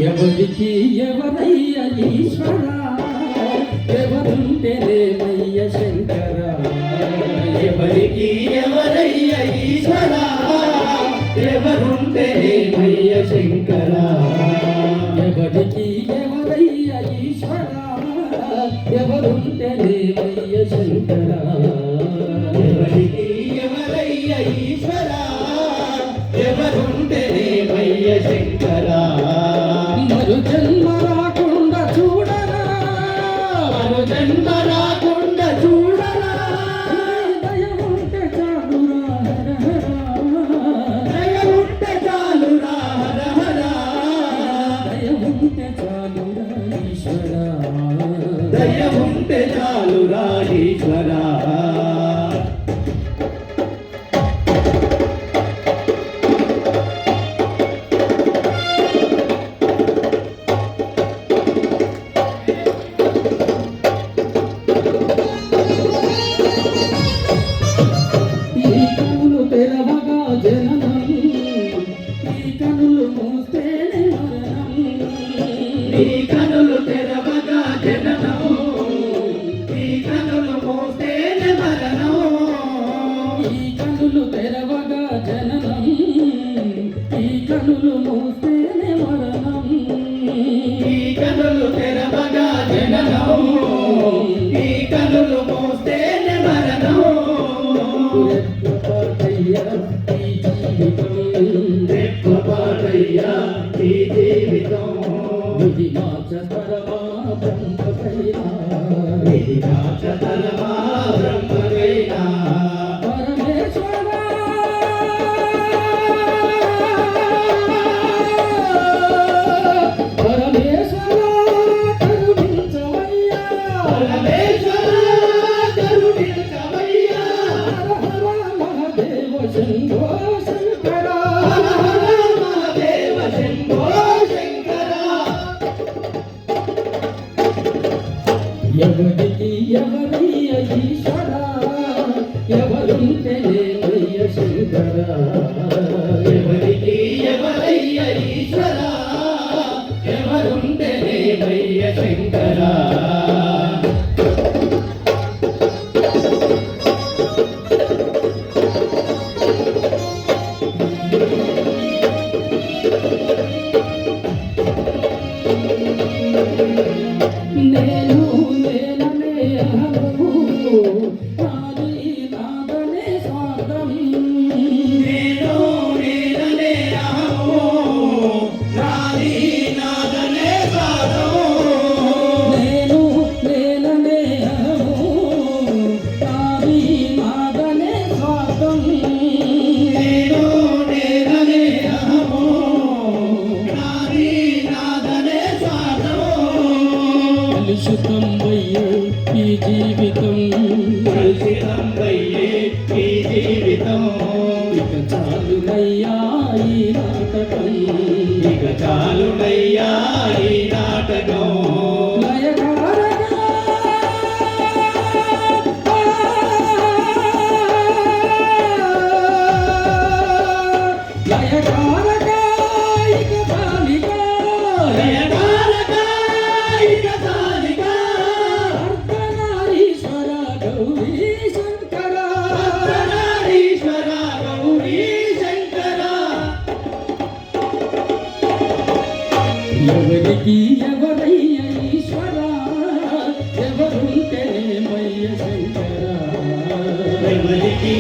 ఎవరికి ఎవరయ్య ఈశ్వర ఎవరుంటేనేమయ్య శంకర ఎవరికి ఎవరయ్య ఈశ్వర ఎవరుంటేనేమయ్య శంకర ఎవరికి ఎవరయ్య ఈశ్వర ఎవరుంటేనేమయ్య శంకర ఎవరికి ఎవరయ్య ఈశ్వర ఎవరుంటేనేమయ్య శంకర మరు జన్మ రాకుండా చూడరా మరు జన్మ రాకుండా చూడరా దయ ఉంటే చాలురా దయ ఉంటే చాలురా హర హర దయ ఉంటే చాలురా ఈశ్వర దయ ఉంటే చాలురా ఈశ్వర తెరవగా జననం ఈ కనులు మూస్తేనే మరణం ఈ కనులు తెరవగా జననం ఈ కనులు మూస్తేనే మరణం ఈ కనులు తెరవగా జననం ఈ కనులు మూస్తేనే మరణం ఈ కనులు తెరవగా జననం ఈ కనులు మూస్తేనే మరణం రెప్పపాటయ్యా ఈ జీవితం ఇది మార్చతరమా బ్రహ్మకైనా ఇది కాచతరమా బ్రహ్మకైనా పరమేశ్వర పరమేశ్వర కరుణించవయ్యా పరమేశ్వర కరుణించవయ్యా హర హర మహాదేవ శంభో శంకర హర హర మహాదేవ శంభో శంకర ఎవరికి ఎవరయ్య ఈశ్వర ఎవరుంటేనేమయ్య శంకర ఎవరికి ఎవరయ్య ఈశ్వర ఎవరుంటేనేమయ్య శంకర నేను నేననే అహము నాది నాదనే స్వార్థం నేను నేననే అహము నాది నాదనే సాధము నేను నేననే అహము నాది నాదనే స్వార్థం నేను నేననే అహము నాది నాదనే సాధము కలుషితం వయ్యే ఈ జీవితం కలుషితం వయ్యే ఈ జీవితం ఇక చాలునయ్యా ఈ నాటకం ఇక చాలునయ్యా ఈ నాటకం లయకారకా లయకారకా ఇక చాలిగా లయకారకా ఇక చాలిగా అర్ధనారీశ్వర గౌరీ శంకర అర్ధనారీశ్వర గౌరీ శంకర ఎవరికి ఎవరయ్య ఈశ్వర ఎవరుంటేనేమయ్య శంకర ఎవరికి